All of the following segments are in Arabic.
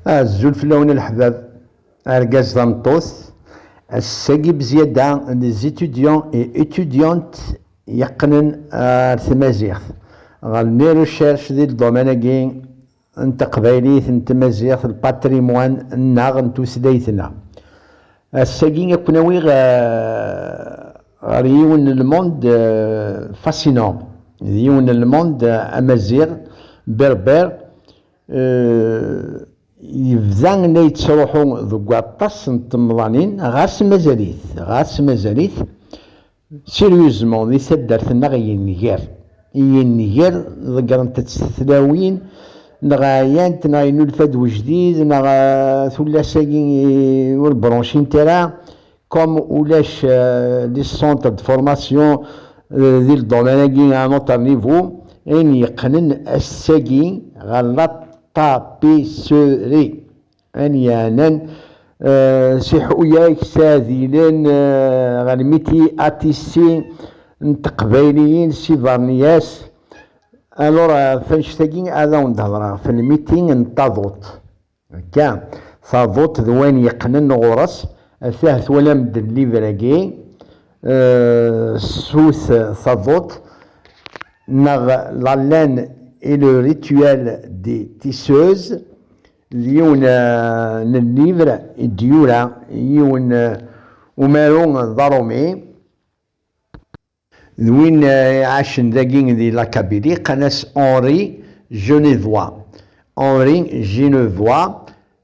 الزول فلاون الحباب اركاز ضمطوس الساقي بزيادة لي زيتوديون اي اتوديونت يقنن تمازيغ غالني ريشيرش ديال الدوميناكي انت قبايليت انت مازيغ الباتريموان ناغ نتو سدايتنا الساقي يكوناوي غير يون الموند فاسينون يون الموند امازيغ بربر يبدا لا يتروحو ذوك اطاس n تمضانين غاس مازاليت سيريوزمون دي تدارتنا ينجر ذكرنت تستلاوين نغايانت نغاينو الفاد وجديد نغا ثلاثاكي والبرونشين تاعها كوم ولاش لي سونتر دو فورماسيون ديال الدوميناكي ان اوتر نيفو ان يقنن الساكي غالا طابيسوري ان يانن سي حوياك ساذيلين غالميتي اتيسي نتقبايليين سي فارنياس الور فنشتاكي هذا ونهضر في الميتين نتاضوط كان تاضوط ذوين يقنن غورس ثاث ولا مد الليفراكي سوس تاضوط نغ لالان et le rituel des tisseuses يون للليفر ديورا يون ومارون ضرومي وين عاشن ذاكين دي لاكابيلي قناس اونري جينيفوا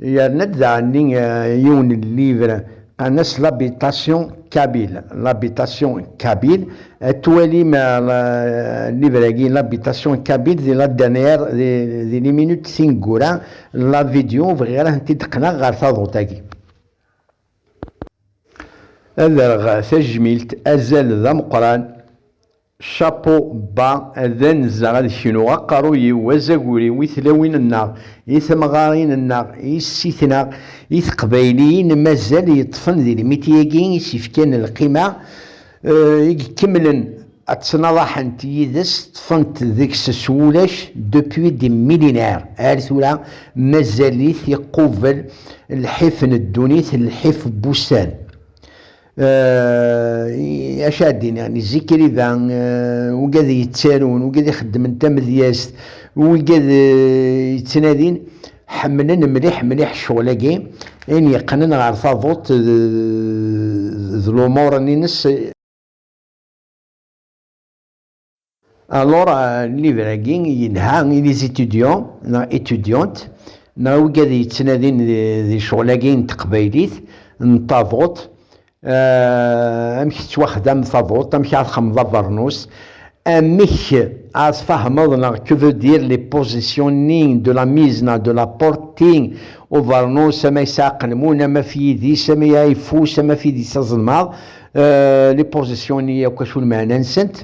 يرند ذاني يون الليفر قناس لابيتاسيون كابيل توالي ما الليفراكي لابيتاسيون كابيل دي لا دانيير دي لي مينوت سينغورا لا فيديو فغيره انت دقنا غير تاضوطاكي هذا تجميلت ازال ذا مقران شابو با اذا نزا غادي شنو قاروي وزاكوري ويثلاوين النار يثمغارين النار يسيثنا يثقبايليين مازال يطفن ذي الميتياكين يسيفكان القيمة يكملن اتناضحن تيدس طفنت ذيك السولاش دوبوي دي ميلينير ارثولا مازاليت يقوبل الحفن الدونيت الحف بوسان اشادين يعني زيكري ذا وقاد يتسالون وقاد يخدم انت مذياس وقاد يتنادين حملن مليح الشغلاكي ان يقنن غير تاضوط ذو الامور نينس الور ليفراكي ينهى لي زيتوديون نا اتوديونت نا وقاد يتنادين ذي شغلاكي تقبايليت نتاضوط امك تواخدم تاضوط امك تخمض برنوس امك تفهمض كو فو دير لي بوزيسيونينغ دو لا ميزنا دو لا بورتينغ او برنوس ما يساقنمون ما في يدي سما يفوس ما في يدي سازلماض لي بوزيسيوني وكاش المعنى نسنت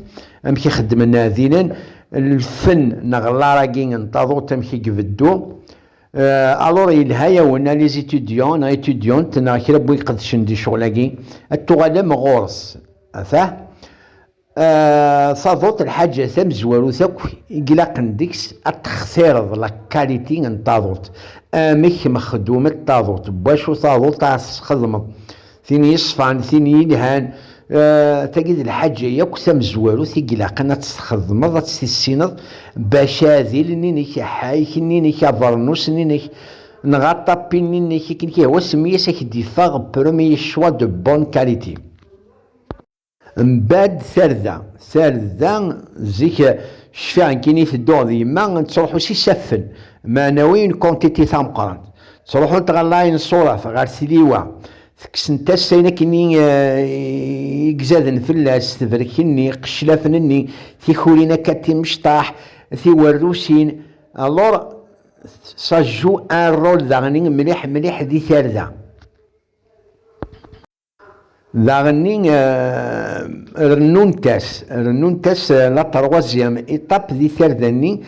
امك يخدمنا ذيلن الفن نغلاراكي نتاضوط امك يقبدو الور يلهايا ونا لي زيتوديون اتوديونت نا كرا بو يقدشن دي شغلاكي التغالم غورس افاه صافوت الحاجه ثم زوالو ثاك يقلاقن ديكس التخسير لا كاليتي نتاضوت امك مخدوم التاضوت باشو تاضوت تخدم ثاني يصفان ثاني يلهان تجد الحاجه ياك ثم زوالو تيقلاقن تستخدمض تستسينض باش هذي نينيك حايك نينيك فرنوس نينيك نغطى نينيك كي هو سميه ساكدي فاغ برومي شوا دو بون كاليتي من بعد ثالثة زيك شفاع كيني تدو ديما تروحو سي سفن معنويين كونتيتي ثامقران تروحو تغلاين صورة غير سليوة تكسنتا ساينا كني يقزادن فلاس تفركني قشلافنني تيخولينا كاتي مشطاح في وروسين الور ساجو ان رول داغني مليح دي ثالثة داغني رنونتاس لا تروازيام ايطاب دي ثالثاني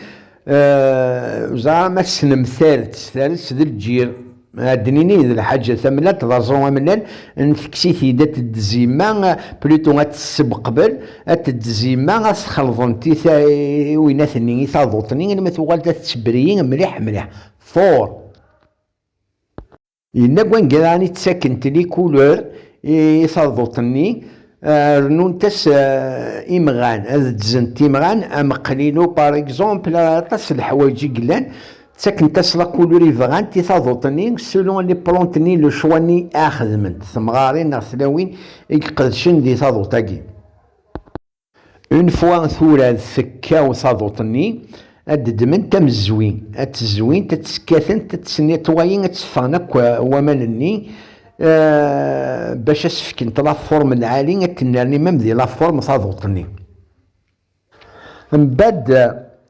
زعما سنم ثالث ديال الجير هادنيني الحاجه ثمنات تضازو منال نفكسيتي دات الدزيما بلوتو غتسب قبل الدزيما غتخلطنتي ويناتني تاضوطني ما توغال تتبريين مليح فور إلا كون كراني تساكنت لي كولور يصادوطني رنون تاس إمغان هذا تزنت إمغان أم قليلو باغ إكزومبل تاس الحوايج قلان تساكن تاس لا كولور يفغان تيصادوطني سولون لي بلونتني لو شواني آخذمنت ثمغارين نغسلاوين يقدشن دي صادوطاكي اون فوا ثورة ثكا وصادوطني اددمن تم الزوين الزوين تتسكاثن تتسنيطواين تسفغن اك ومالني باش اسفكنت لا فورم العالي تنرني ميم دي لا فورم صادوطني من بعد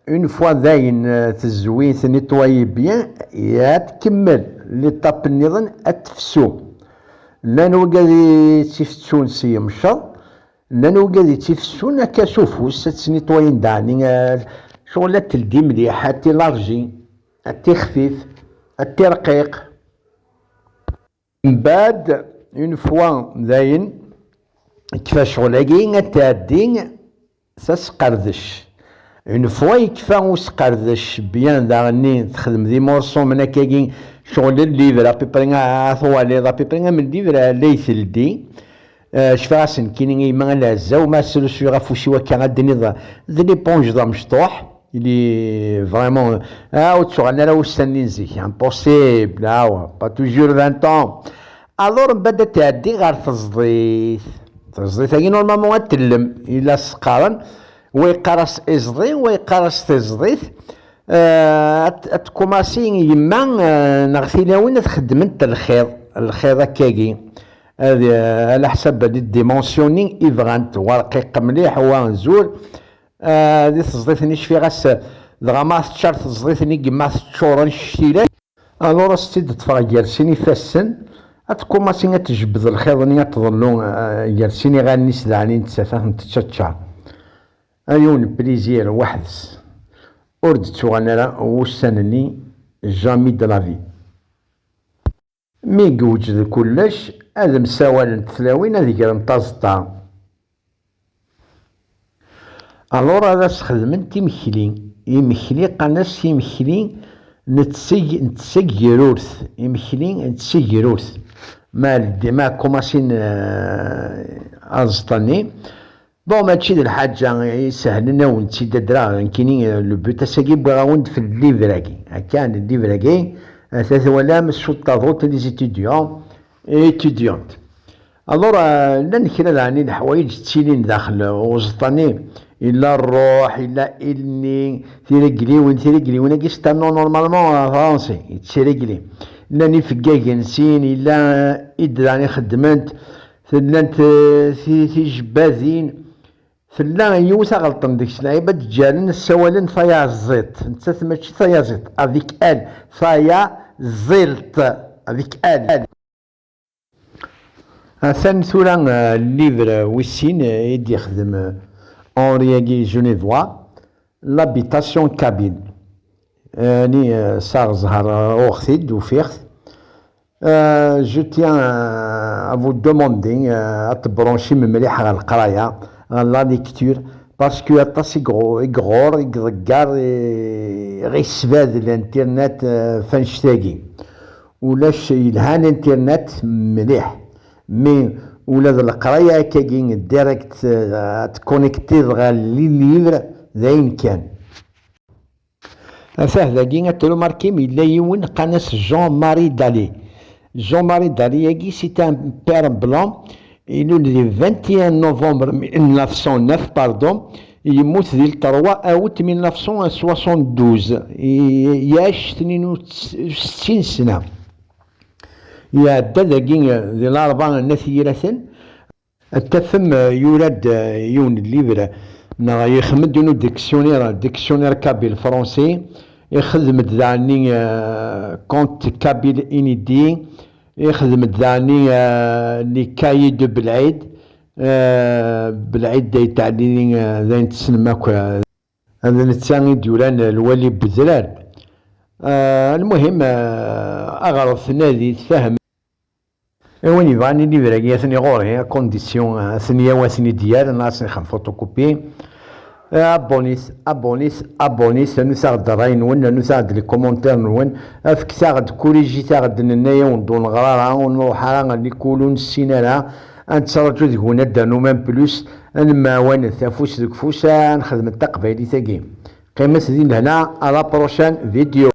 اون فوا داين تزوين تنيطواي بيان يا تكمل لي طاب النظام اتفسو لان وقادي تيفتسون سي مشط لان وقادي تيفسون كاسوفوس تسنيطواين داني شغل تلدي مليح هاتي لارجي هاتي خفيف هاتي رقيق. من بعد اون فوا داين كيفاش شغلاكي غتعدي تسقردش اون فوا يكفى وسقردش بيان داغني تخدم دي مورسون من هكاكي شغل الليفر ابيبري ثوالي ابيبري من الليفر لا يثلدي شفاسن كاين يما العزا وما سلسو غافوشي وكا غادني دي بونج دا مشطوح اللي فريمون وتشغل انا وستاني نزيك امبوسيبل با توجور 20 طون. الور من بعد تعدي غير تزضيث هاكي نورمالمون غتلم الا سقارن ويقرص ازضي ويقرص تزضيث تكوماسي يما نغثيلاوين تخدم انت الخيط هكاكي هذه على حسب هادي الديمونسيونينغ يفغانت ورقيق مليح وانزول هادي تزضيثني شفي غاس دغا ما تشار تزضيثني كما تشور الشتيلات الور ستيد تفرا جالسيني فاسن تكوماسي تجبد الخيط تظلو جالسيني غاني سلعني نتسافا تشاتشار ايون بليزير وحدس اورد توغانا وسنني جامي دو لافي مي يوجد كلش هذا مساوال تلاوين هذيك نطازطا. الور هذا خدمت يمكلي قناص يمكلي نتسجروث يمكلي نتسجروث ما كوماسين ازطاني بون ماشي د الحاجه يسهل لنا ونتي درا كاينين لو بوت اساكي بغاوند في الليفراكي كان الليفراكي ثلاث ولا مسوطه ضوط لي زيتيديون ايتيديونت. الور لا نكرا يعني الحوايج تسيلين داخل وزطاني الا الروح الا الني تيريكلي وين كيستانو نورمالمون فرونسي يتسيريكلي لا نفكاك نسين الا ادراني خدمت ثلانت في جبازين ثلا يوسا غلطن ديك اللعيبه تجارن السوالن ثايا الزيت نتا ماشي ثايا زيت افيك ال ثايا زيلت افيك ال. ثاني ثورا الليفر ويسين يدي يخدم اونرياكي جونيفوا لابيتاسيون كابين يعني صار زهر اوخثيد وفيخت. جو تيان افو دوموندي تبرونشي مليح على القرايه على لا ليكتور باسكو اطاس يغور يقدقار غيسفاد الانترنت فانشتاكي ولاش يلهان الانترنت مليح مي ولاد القرايه كاين ديريكت تكونيكتي غا لي ليفر داين كان فهذا كي تلو ماركي ميلا يون قناص جون ماري دالي. جون ماري دالي سي ان بير بلون يولد لي 21 نوفمبر 1909 باردون يموت ديال 3 اوت 1972 يعيش 62 سنه. يعدى ذاكي ديال 4 نثيرة التفم يولد يون الليفر يخمد يونو ديكسيونير كابيل فرونسي يخدم داني كونت كابيل انيدي يخدم داني لي كاي دو بالعيد بالعيد يتعليني ذاين تسلماك هذا نتساني ديولان الولي بوزرار. المهم اغرف نادي تفهم وين يبغاني ليفراكي ثاني غوري كونديسيون ثانيه وثني ديال ناس نخدم فوتوكوبي ابونيس نساعد الراي نون نساعد لي كومونتير نون افك ساعد كوريجي ساعد ننايا وندون غرارها ونروح على نيكولون السينارا انتسرجو ذكونا دانو مان بلوس انما وين ثافوس ذك فوسا نخدم التقبيلي ثاقي قيمة سدين هنا على بروشان فيديو.